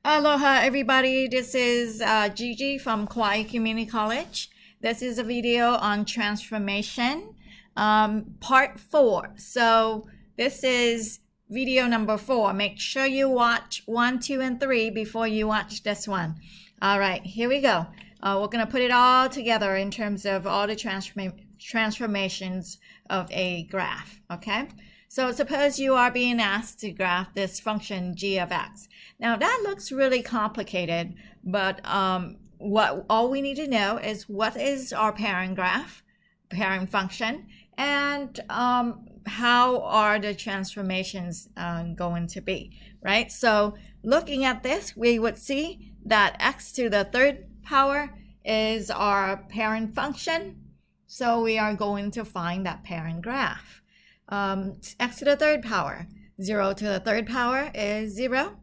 Aloha everybody, this is Gigi from Kauai Community College. This is a video on transformation, part 4. So this is video number 4. Make sure you watch 1, 2, and 3 before you watch this one. All right, here we go. We're going to put it all together in terms of all the transformations of a graph, okay? So suppose you are being asked to graph this function g of x. Now that looks really complicated, but all we need to know is what is our parent graph, parent function, and how are the transformations going to be, right? So looking at this, we would see that x to the third power is our parent function. So we are going to find that parent graph. X to the third power, 0 to the third power is 0.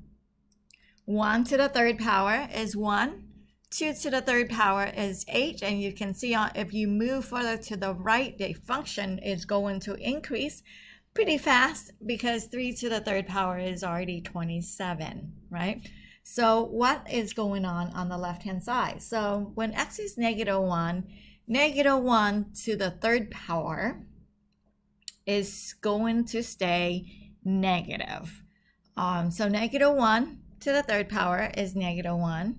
1 to the third power is 1. 2 to the third power is 8. And you can see if you move further to the right, the function is going to increase pretty fast because 3 to the third power is already 27, right? So what is going on the left-hand side? So when x is -1, -1 to the third power is going to stay negative. So -1 to the third power is -1.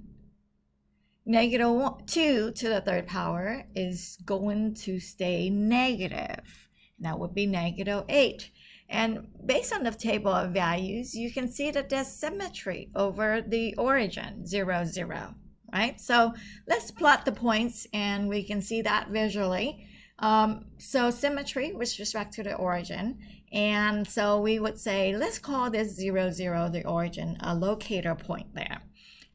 -2 to the third power is going to stay negative. That would be -8. And based on the table of values, you can see that there's symmetry over the origin, 0, 0, right? So let's plot the points and we can see that visually. So symmetry with respect to the origin. And so we would say, let's call this 0, 0, the origin, a locator point there.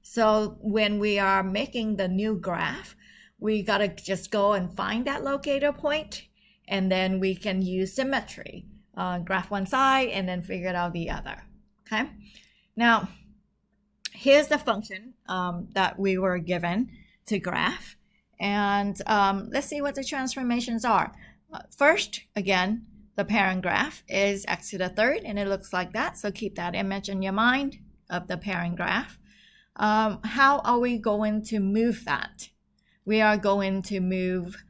So when we are making the new graph, we got to just go and find that locator point, and then we can use symmetry. Graph one side and then figure out the other, okay? Now, here's the function that we were given to graph. And let's see what the transformations are. First, again, the parent graph is x to the third, and it looks like that. So keep that image in your mind of the parent graph. How are we going to move that? We are going to move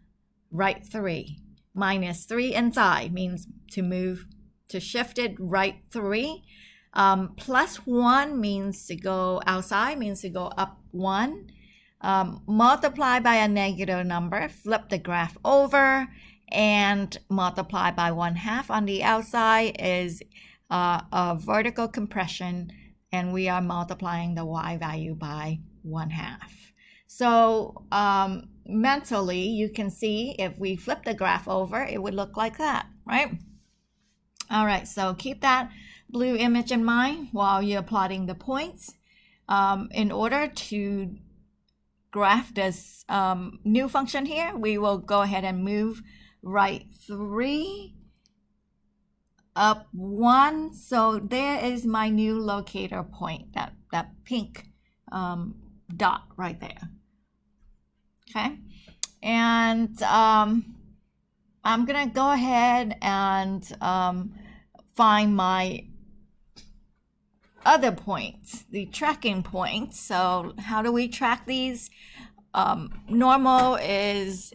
right 3. -3 inside means to shift it right 3. +1 means to go outside, means to go up 1. Multiply by a negative number, flip the graph over, and multiply by 1/2 on the outside is a vertical compression, and we are multiplying the y value by 1/2. So mentally, you can see if we flip the graph over, it would look like that, right? All right, so keep that blue image in mind while you're plotting the points. In order to graph this new function here, we will go ahead and move right 3, up 1. So there is my new locator point, that pink dot right there. Okay, and I'm gonna go ahead and find my other points, the tracking points. So how do we track these? Normal is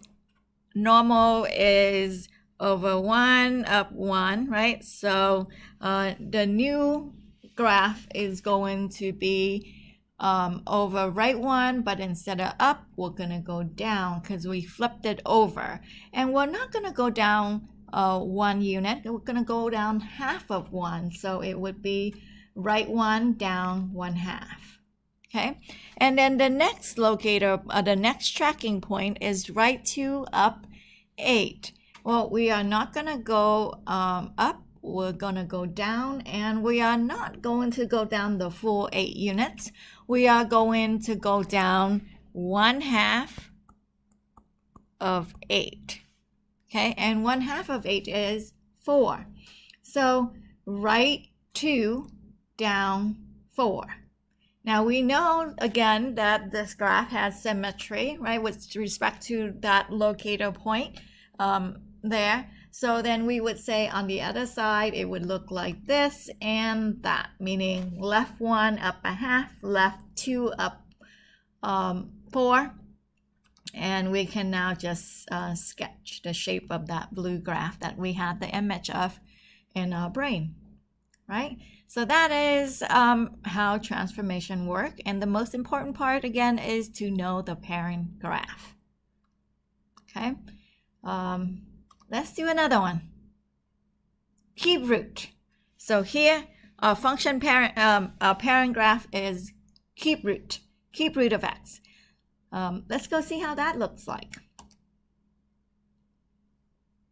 over 1 up 1, right? So the new graph is going to be over right 1, but instead of up, we're going to go down because we flipped it over. And we're not going to go down 1 unit. We're going to go down half of 1. So it would be right 1 down 1/2. Okay, and then the next locator, the next tracking point is right 2 up 8. Well, we are not going to go up. We're going to go down, and we are not going to go down the full 8 units. We are going to go down 1/2 of 8. Okay, and 1/2 of 8 is 4. So right 2 down 4. Now we know again that this graph has symmetry, right, with respect to that locator point there. So then we would say on the other side, it would look like this and that, meaning left 1 up a half, left 2 up 4. And we can now just sketch the shape of that blue graph that we had the image of in our brain, right? So that is how transformation work. And the most important part, again, is to know the parent graph. Okay, let's do another one. Cube root. So here, our function parent, our parent graph is cube root of x. Let's go see how that looks like.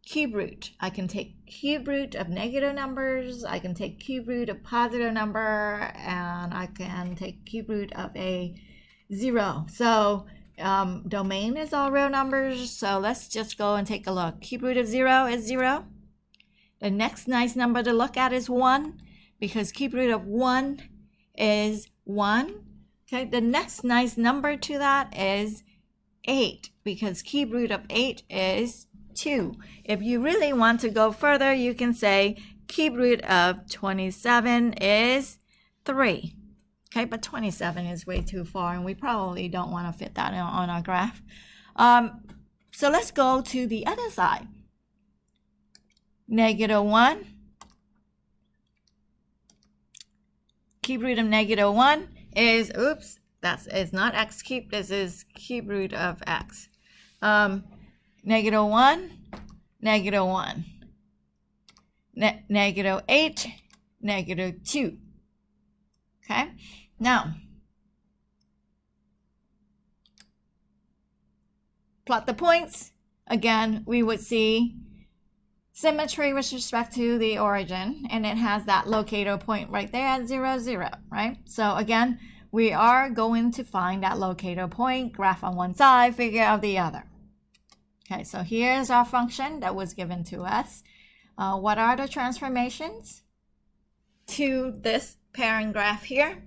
Cube root. I can take cube root of negative numbers, I can take cube root of positive number, and I can take cube root of a 0. So domain is all real numbers, so let's just go and take a look. Cube root of 0 is 0. The next nice number to look at is 1, because cube root of 1 is 1. Okay, the next nice number to that is 8, because cube root of 8 is 2. If you really want to go further, you can say cube root of 27 is 3. Okay, but 27 is way too far, and we probably don't want to fit that on our graph. So let's go to the other side. Negative 1. Cube root of negative 1 is, oops, it's not x cubed, this is cube root of x. Negative 1, negative 1. Negative 8, negative 2. Okay, now plot the points. Again, we would see symmetry with respect to the origin, and it has that locator point right there at 0, 0, right? So again, we are going to find that locator point, graph on one side, figure out the other. Okay, so here's our function that was given to us. What are the transformations to this parent graph here?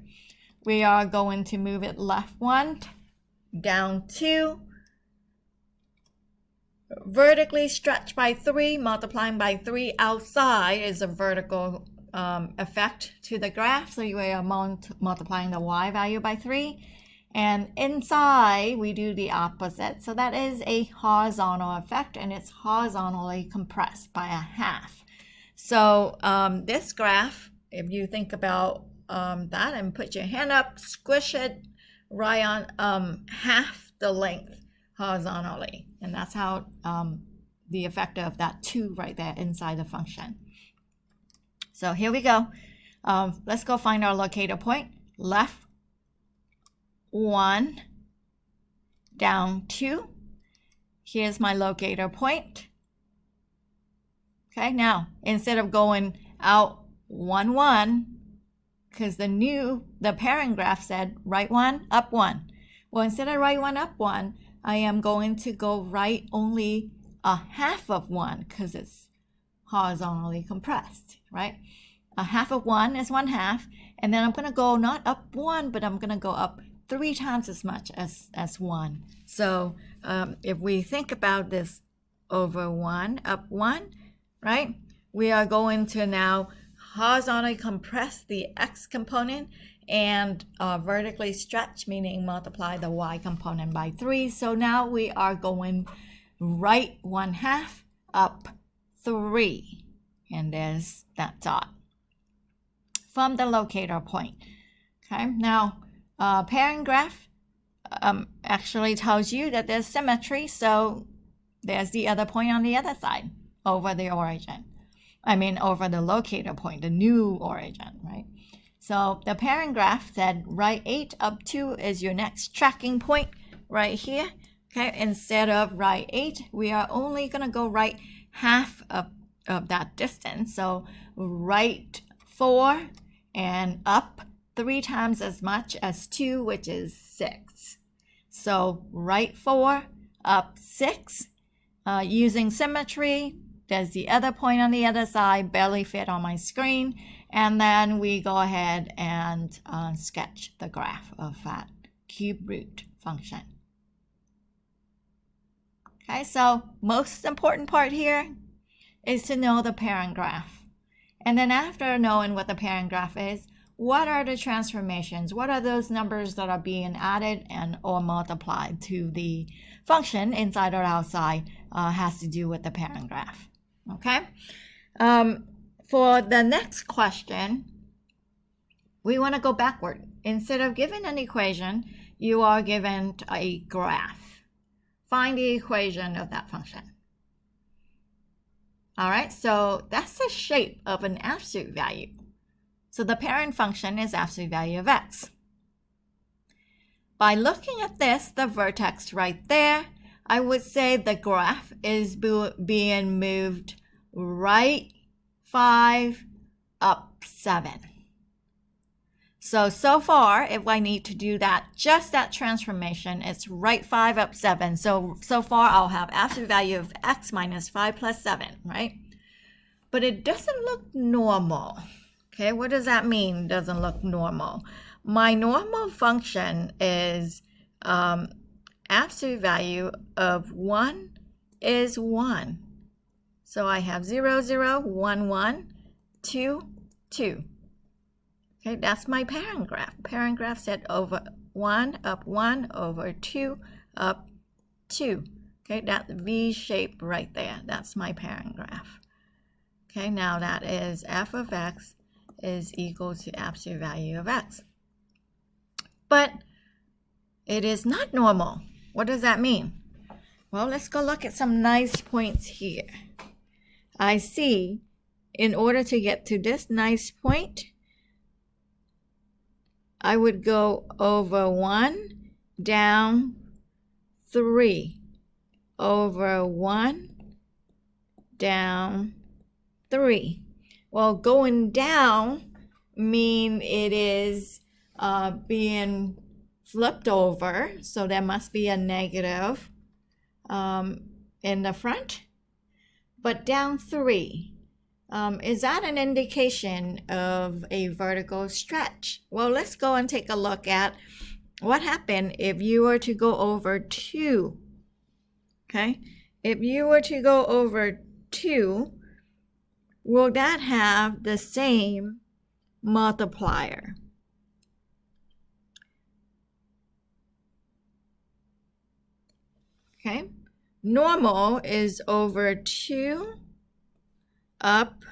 We are going to move it left 1, down 2, vertically stretch by 3, multiplying by 3 outside is a vertical effect to the graph. So you are multiplying the y value by 3. And inside, we do the opposite. So that is a horizontal effect, and it's horizontally compressed by a half. So this graph, if you think about that and put your hand up, squish it right on half the length horizontally. And that's how the effect of that 2 right there inside the function. So here we go. Let's go find our locator point. Left 1, down 2. Here's my locator point. Okay, now instead of going out 1, 1, because the parent graph said right 1, up 1. Well, instead of right 1, up 1, I am going to go right only a half of 1, because it's horizontally compressed, right? A half of 1 is 1/2, and then I'm going to go not up 1, but I'm going to go up 3 times as much as 1. So if we think about this over 1, up 1, right? We are going to now horizontally compress the x component and vertically stretch, meaning multiply the y component by 3. So now we are going right 1/2, up 3. And there's that dot from the locator point. Okay, now parent graph actually tells you that there's symmetry, so there's the other point on the other side over the origin. I mean, over the locator point, the new origin, right? So the parent graph said right 8 up 2 is your next tracking point right here. Okay, instead of right 8, we are only going to go right half of that distance. So right 4 and up 3 times as much as 2, which is 6. So right 4, up 6. Using symmetry, there's the other point on the other side, barely fit on my screen. And then we go ahead and sketch the graph of that cube root function. Okay, so most important part here, is to know the parent graph. And then after knowing what the parent graph is, what are the transformations? What are those numbers that are being added and or multiplied to the function inside or outside has to do with the parent graph. Okay? For the next question, we want to go backward. Instead of given an equation, you are given a graph. Find the equation of that function. All right, so that's the shape of an absolute value. So the parent function is absolute value of x. By looking at this, the vertex right there, I would say the graph is being moved right 5 up 7. So far, if I need to do that, just that transformation, it's right 5 up 7. So far, I'll have absolute value of x minus 5 plus 7, right? But it doesn't look normal. Okay, what does that mean, doesn't look normal? My normal function is absolute value of 1 is 1. So I have 0, 0, 1, 1, 2, 2. Okay, that's my parent graph. Parent graph said over 1 up 1 over 2 up 2. Okay, that V shape right there, that's my parent graph. Okay, now that is f of x is equal to absolute value of x. But it is not normal. What does that mean? Well, let's go look at some nice points here. I see in order to get to this nice point, I would go over 1, down 3, over 1, down 3. Well, going down mean it is being flipped over, so there must be a negative in the front. But down 3, is that an indication of a vertical stretch? Well, let's go and take a look at what happened if you were to go over 2. Okay, if you were to go over 2, will that have the same multiplier? Okay, normal is over 2 up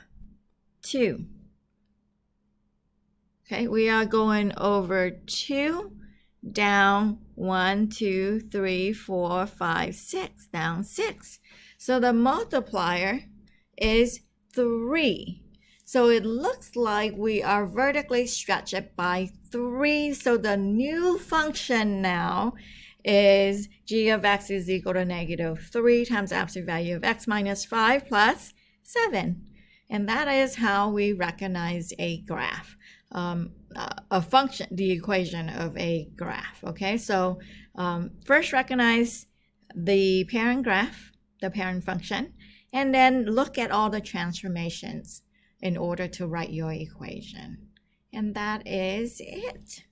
2. Okay, we are going over 2, down 1, 2, 3, 4, 5, 6, down 6. So the multiplier is 3. So it looks like we are vertically stretched by 3. So the new function now is g of x is equal to negative 3 times absolute value of x minus 5 plus 7. And that is how we recognize a graph, a function, the equation of a graph. Okay, so first recognize the parent graph, the parent function, and then look at all the transformations in order to write your equation. And that is it.